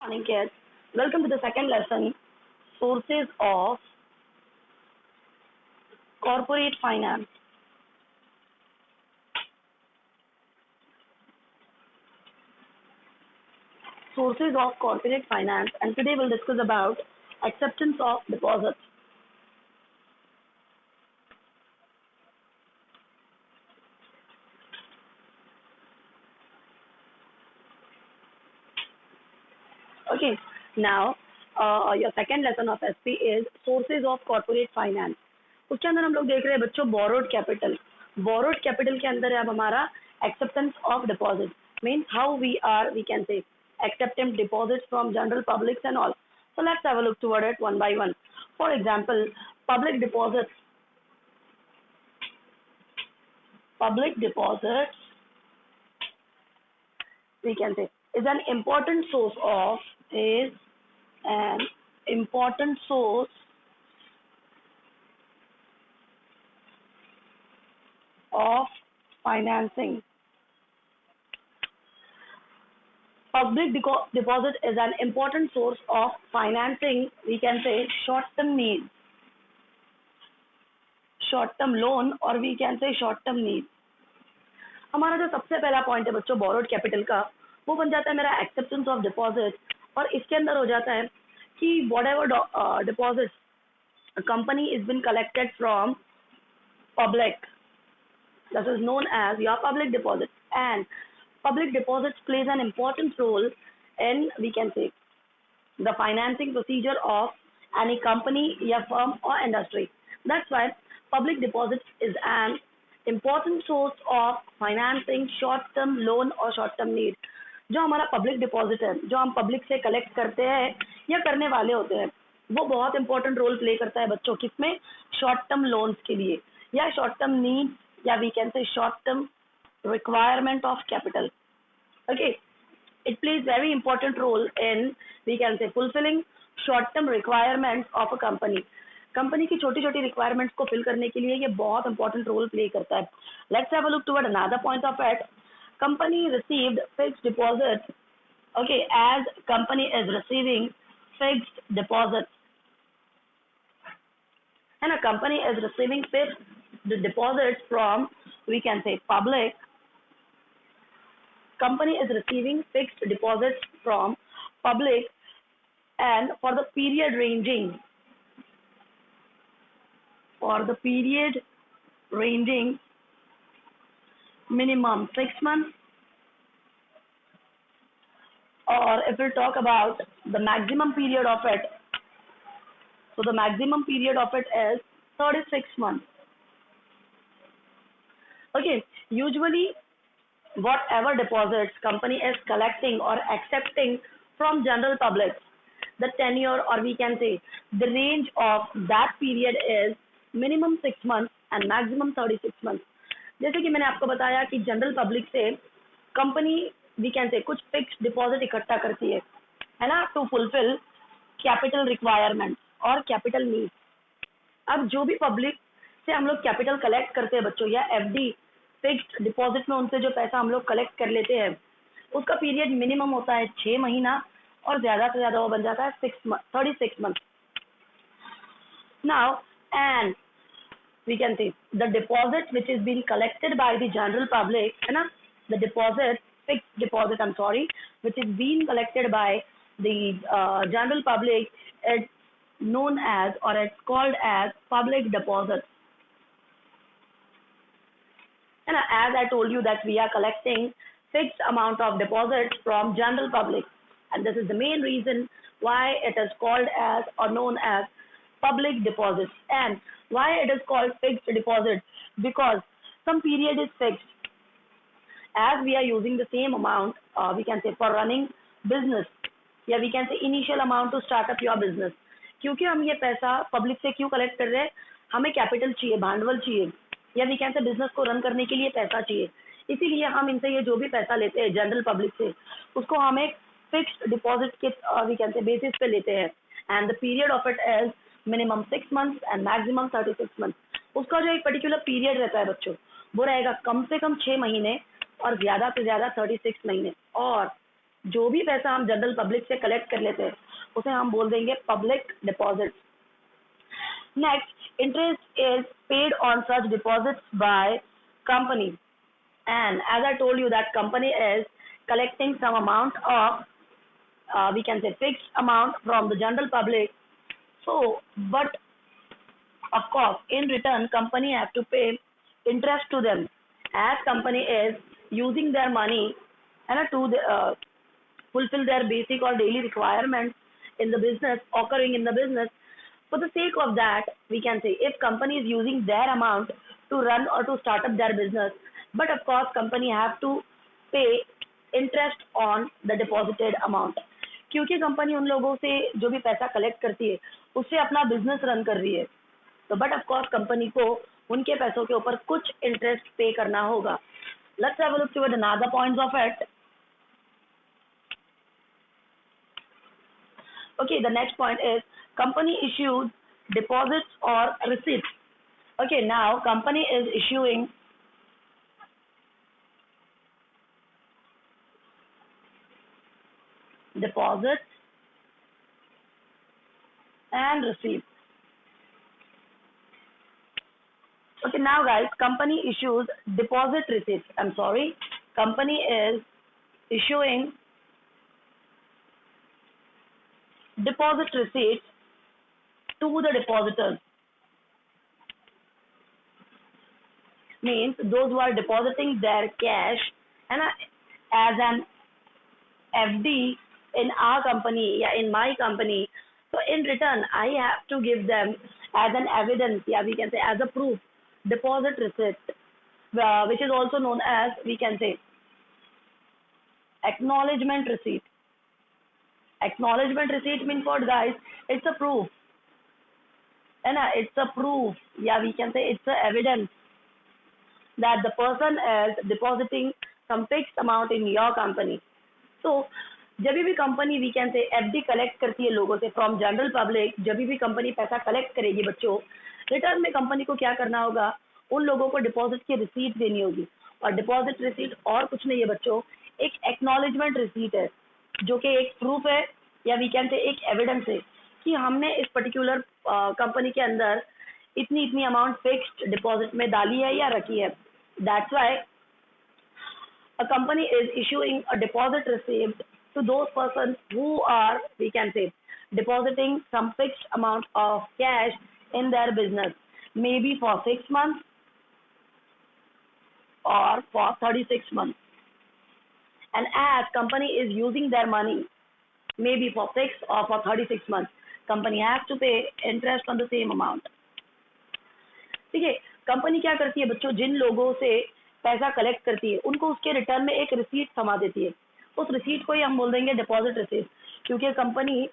Morning, kids. Welcome to the second lesson, Sources of Corporate Finance. Sources of Corporate Finance, and today we'll discuss about acceptance of deposits. Okay, now your second lesson of SP is Sources of Corporate Finance. उसके अंदर हम लोग देख रहे हैं बच्चों borrowed capital. Borrowed capital के अंदर है अब हमारा acceptance of deposit. Means how we can say accepting deposits from general publics and all. So let's have a look toward it one by one. For example, public deposits. Public deposits, we can say, is an important source of financing. Public deposit is an important source of financing, we can say, short-term needs, short-term loan, or we can say short-term needs. हमारा जो सबसे पहला point है बच्चों borrowed capital का, वो बन जाता है मेरा एक्सेप्टेंस ऑफ डिपॉजिट, और इसके अंदर हो जाता है कि whatever deposit company is been collected from public, this is known as your public deposit, and public deposits plays an important role in, we can say, the financing procedure of any company या firm or industry. That's why public deposits is an important source of financing short term loan or short term need. जो हमारा public deposit है, जो हम public से collect करते हैं या करने वाले होते हैं, वो बहुत important role play करता है बच्चों किसमें, short term loans के लिए या short term needs या we can say short term requirement of capital. Okay, it plays very important role in, we can say, fulfilling short term requirements of a company. Company की छोटी छोटी requirements को fill करने के लिए ये बहुत इंपॉर्टेंट रोल प्ले करता है. Let's have a look toward another point of it. Company received fixed deposit. Okay, as company is receiving fixed deposit and a company is receiving fixed deposits from, we can say, public. Company is receiving fixed deposits from public, and for the period ranging minimum 6 months, or if we talk about the maximum period of it, so the maximum period of it is 36 months. Okay, usually whatever deposits company is collecting or accepting from general public, the tenure, or we can say the range of that period is minimum 6 months and maximum 36 months. जैसे कि मैंने आपको बताया कि general public से company, we can से, कुछ fixed deposit इकट्ठा करती है ना, टू फुलफिल कैपिटल रिक्वायरमेंट और कैपिटल नीड्स. अब जो भी पब्लिक से हम लोग कैपिटल कलेक्ट करते हैं बच्चों, या एफडी फिक्स्ड डिपॉजिट में उनसे जो पैसा हम लोग कलेक्ट कर लेते हैं, उसका पीरियड मिनिमम होता है 6 महीना और ज्यादा से ज्यादा वो बन जाता है 36 month. Now, and we can say the deposit which is being collected by the general public, है ना, the deposit, fixed deposit, I'm sorry, which is being collected by the general public, it's known as, or it's called as, public deposits. And as I told you that we are collecting fixed amount of deposits from general public, and this is the main reason why it is called as or known as public deposits. And why it is called fixed deposit? Because some period is fixed, as we are using the same amount, we can say, for running business, या we can say initial amount to start up your business. क्योंकि हम ये पैसा public से क्यों collect कर रहे हैं, हमें कैपिटल चाहिए, भांडवल चाहिए, या वी कैन से बिजनेस को रन करने के लिए पैसा चाहिए, इसीलिए हम इनसे ये जो भी पैसा लेते हैं जनरल पब्लिक से, उसको हम एक फिक्स्ड डिपॉजिट के, वी कैन से, बेसिस पे लेते हैं. And the period of it is minimum 6 months and maximum 36 months. उसका जो एक पर्टिकुलर पीरियड रहता है बच्चों, वो रहेगा कम से कम 6 महीने और ज्यादा से ज्यादा 36 महीने. और जो भी पैसा हम जनरल पब्लिक से कलेक्ट कर लेते हैं उसे हम बोल देंगे public deposit. Next, interest is paid on such deposits by company. And as I told you that company is collecting some amount of, we can say fixed amount from the general public. So, but of course, in return, company have to pay interest to them as company is using their money and to fulfill their basic or daily requirements in the business, occurring in the business. For the sake of that, we can say if company is using their amount to run or to start up their business, but of course company have to pay interest on the deposited amount. क्योंकि company उन लोगों से जो भी पैसा collect करती है उससे अपना बिजनेस रन कर रही है, तो बट ऑफ कोर्स कंपनी को उनके पैसों के ऊपर कुछ इंटरेस्ट पे करना होगा. Let's have a look toward another points of it. Okay, the next point is company issued deposits or receipts. Okay, now company is issuing deposits and receipts. Okay, now guys, company issues deposit receipts. I'm sorry, company is issuing deposit receipts to the depositors. Means those who are depositing their cash and as an FD in our company, yeah, in my company. So in return, I have to give them as an evidence, yeah, we can say as a proof, deposit receipt, which is also known as, we can say, acknowledgement receipt. Acknowledgement receipt means what, guys? It's a proof. And it's a proof. Yeah, we can say it's a evidence that the person is depositing some fixed amount in your company. So जब भी company we can say FD collect करती है लोगों से from general public, जब भी company पैसा collect करेगी बच्चों, रिटर्न में कंपनी को क्या करना होगा, उन लोगों को डिपॉजिट की रिसीट देनी होगी. और डिपॉजिट रिसीट और कुछ नहीं है बच्चों, एक एक्नॉलेजमेंट रिसीट है जो कि एक प्रूफ है या वी कैन से एक एविडेंस है कि हमने इस पर्टिकुलर कंपनी के अंदर इतनी इतनी अमाउंट फिक्स्ड डिपॉजिट में डाली है या रखी है. That's why a company is issuing a deposit receipt to those persons who are, we can say, depositing some fixed amount of cash in their business, maybe for 6 months or for 36 months. And as company is using their money, maybe for 6 or for 36 months, company has to pay interest on the same amount. ठीक है, company क्या करती है बच्चों, जिन लोगों से पैसा collect करती है उनको उसके रिटर्न में एक रिसीट थमा देती है. उस रिसीट को ही हम बोल देंगे डिपॉजिट रिसीट, क्योंकि कंपनी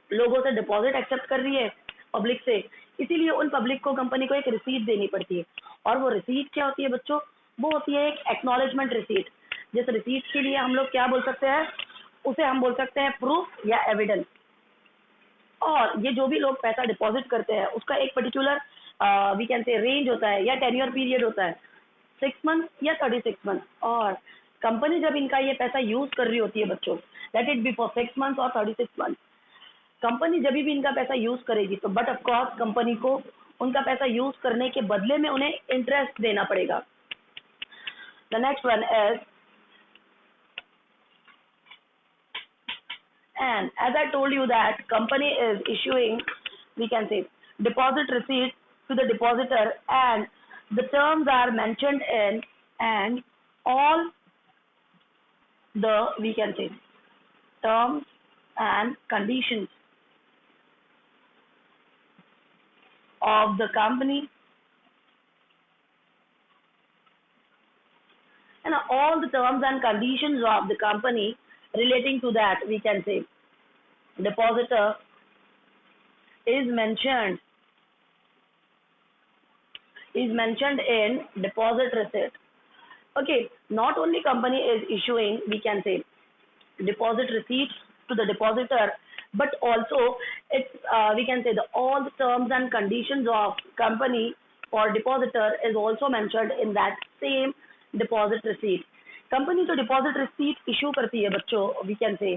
लोगों से डिपॉजिट एक्सेप्ट कर रही है पब्लिक से, इसीलिए उन पब्लिक को कंपनी को एक रिसीट देनी पड़ती है. और वो रिसीट क्या होती है बच्चों, वो होती है एक एक्नॉलेजमेंट रिसीट. जिस रिसीट के लिए हम लोग क्या बोल सकते हैं, उसे हम बोल सकते हैं प्रूफ या एविडेंस. और ये जो भी लोग पैसा डिपॉजिट करते हैं उसका एक particular we can say range होता है या टेन्योर पीरियड होता है, 6 मंथ या 36 मंथ. और कंपनी जब इनका ये पैसा यूज कर रही होती है बच्चों, let it be for 6 month और 36 मंथ, कंपनी जब भी इनका पैसा यूज करेगी तो बट ऑफ कोर्स कंपनी को उनका पैसा यूज करने के बदले में उन्हें इंटरेस्ट देना पड़ेगा. The next one is, and as I told you that company is issuing, we can say, deposit receipt to the depositor, and the terms are mentioned in, and all the, we can say, terms and conditions of the company, and all the terms and conditions of the company relating to that, we can say, depositor is mentioned in deposit receipt. Okay, not only company is issuing, we can say, deposit receipts to the depositor, but also it's we can say all the terms and conditions of company for depositor is also mentioned in that same deposit receipt. Company जो deposit receipt issue करती है बच्चों, we can से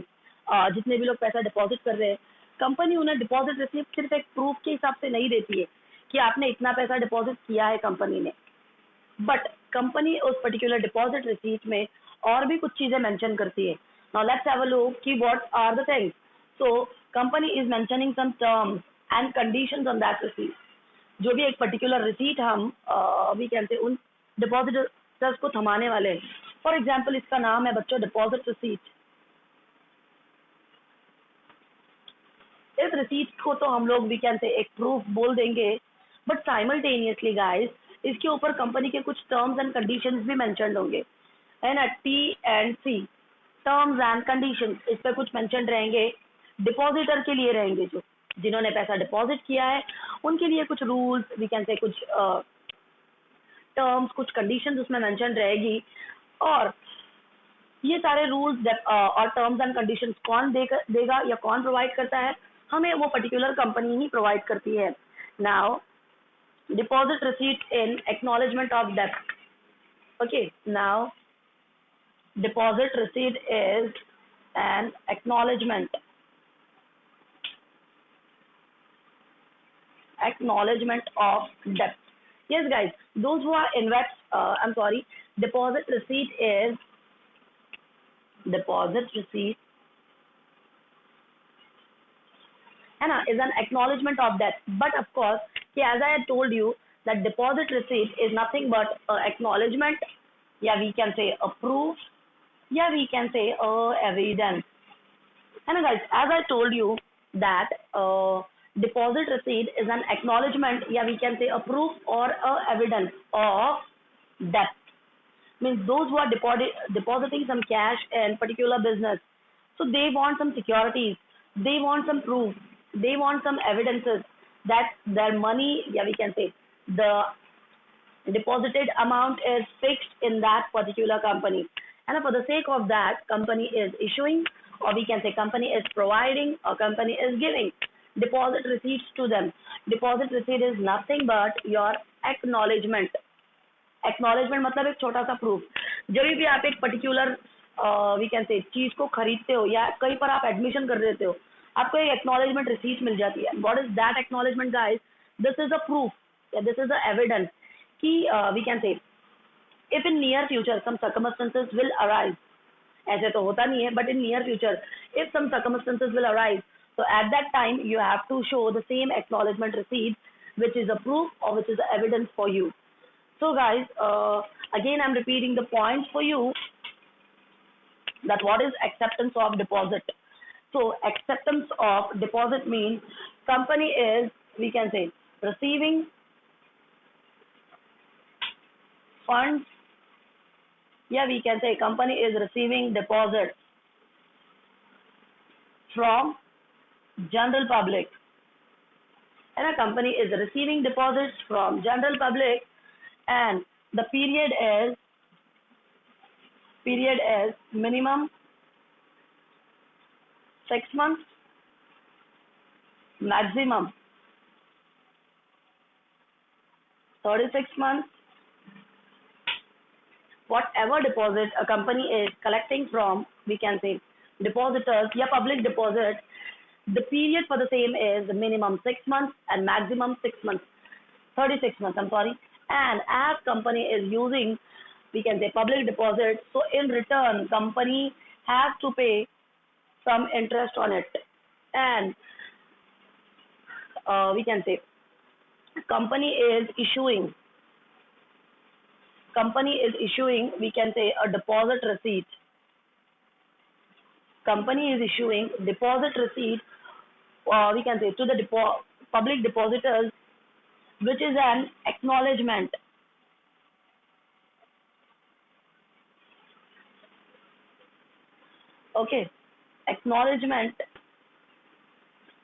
जितने भी लोग पैसा deposit कर रहे हैं, कंपनी उन्हें डिपॉजिट रिसीट सिर्फ एक प्रूफ के हिसाब से नहीं देती है कि आपने इतना पैसा डिपॉजिट किया है कंपनी ने, बट कंपनी उस पर्टिकुलर डिपॉजिट रिसीट में और भी कुछ चीजें मेंशन करती है. Now let's have a look कि what are the things. So company is mentioning some terms and conditions on that receipt. जो भी एक पर्टिकुलर रिसीट हम वी कैन से उन डिपॉजिटर्स को थमाने वाले हैं. फॉर एग्जाम्पल इसका नाम है बच्चों डिपॉजिट रिसीट. इस रिसीट को तो हम लोग वी कैन से एक प्रूफ बोल देंगे, बट साइमल्टेनियसली गाइस इसके ऊपर कंपनी के कुछ टर्म्स एंड कंडीशंस भी मेंशन्ड होंगे, है ना. T&C टर्म्स एंड कंडीशंस, इस पर कुछ मेंशन रहेंगे. डिपॉजिटर के लिए रहेंगे, जो जिन्होंने पैसा डिपॉजिट किया है उनके लिए कुछ रूल्स वी कैन से, कुछ टर्म्स, कुछ कंडीशंस उसमें मेंशन रहेगी. और ये सारे रूल्स और टर्म्स एंड कंडीशंस कौन देगा या कौन प्रोवाइड करता है? हमें वो पर्टिकुलर कंपनी ही प्रोवाइड करती है. Now deposit receipt in acknowledgement of debt. Okay, now deposit receipt is an acknowledgement of debt. Yes guys, those who are I'm sorry, deposit receipt is है ना, is an acknowledgement of debt. But of course, as I had told you, that deposit receipt is nothing but acknowledgement, yeah, we can say a proof, yeah, we can say evidence. And guys, as I told you that deposit receipt is an acknowledgement, yeah, we can say a proof or evidence of debt. Means those who are depositing some cash in particular business, so they want some securities, they want some proof, they want some evidences that their money, yeah, we can say the deposited amount is fixed in that particular company. And for the sake of that, company is issuing, or we can say company is providing, or company is giving deposit receipts to them. Deposit receipt is nothing but your acknowledgement. Acknowledgement मतलब एक छोटा सा proof. जब भी आप एक particular we can से चीज को खरीदते हो या कहीं पर आप एडमिशन कर देते हो, आपको एक एक्नॉलेजमेंट रिसीट मिल जाती है. What is that acknowledgement guys? This is a proof, this is a evidence कि we can say if in near future some circumstances will arise. ऐसे तो होता नहीं है, but in near future if some circumstances will arise, so at that time you have to show the same acknowledgement receipt, which is a proof or which is a evidence for you. So guys, again I'm repeating the points for you, that what is acceptance of deposit. So acceptance of deposit means company is, we can say, receiving funds, yeah, we can say company is receiving deposit from general public, and a company is receiving deposits from general public, and the period is minimum 6 months, maximum 36 months. Whatever deposit a company is collecting from, we can say, depositors, yeah, public deposit, the period for the same is minimum 6 months and maximum 6 months, 36 months, I'm sorry. And as company is using, we can say, public deposit, so in return company has to pay some interest on it. And we can say company is issuing, we can say, a deposit receipt. Company is issuing deposit receipt, we can say, to the public depositors, which is an acknowledgement. Okay, acknowledgement,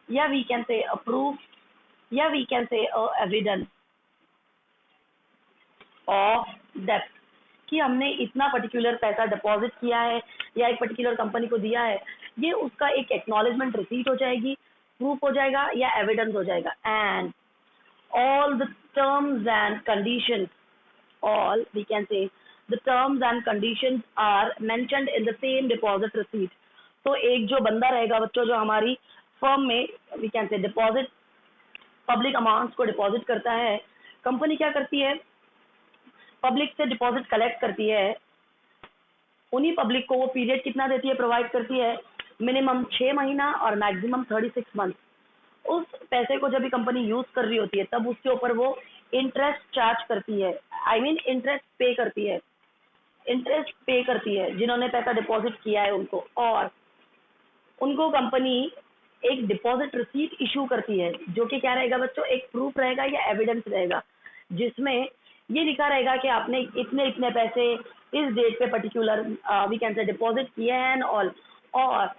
yeah, we can say a proof, yeah, we can say a evidence of debt, कि हमने इतना particular पैसा deposit किया है या एक particular company को दिया है, ये उसका एक एक्नॉलेजमेंट रिसीट हो जाएगी, प्रूफ हो जाएगा या एविडेंस हो जाएगा. And all the terms and conditions, all we can say the terms and conditions are mentioned in the same deposit receipt. तो एक जो बंदा रहेगा बच्चों जो हमारी फर्म में we can say deposit public amounts को डिपॉजिट करता है, कंपनी क्या करती है, पब्लिक से डिपॉजिट कलेक्ट करती है, उन्हीं पब्लिक को वो पीरियड कितना देती है, प्रोवाइड करती है, मिनिमम 6 महीना और मैक्सिमम 36 मंथ। उस पैसे को जब भी कंपनी यूज कर रही होती है तब उसके ऊपर वो इंटरेस्ट चार्ज करती है, आई मीन इंटरेस्ट पे करती है, इंटरेस्ट पे करती है जिन्होंने पैसा डिपॉजिट किया है उनको, और उनको कंपनी एक डिपॉजिट रिसीट इशू करती है जो कि क्या रहेगा बच्चों, एक प्रूफ रहेगा या एविडेंस रहेगा जिसमें ये लिखा रहेगा कि आपने इतने इतने पैसे इस डेट पे particular we can say deposit किए हैं एंड ऑल, और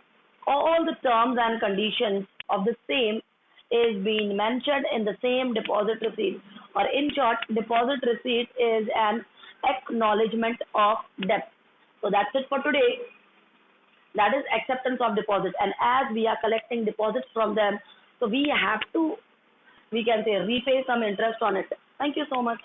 all the terms and conditions of the same is being mentioned in the same deposit receipt, or in short deposit receipt is an acknowledgement of debt. So that's it for today. That is acceptance of deposit, and as we are collecting deposits from them, so we have to, we can say, repay some interest on it. Thank you so much.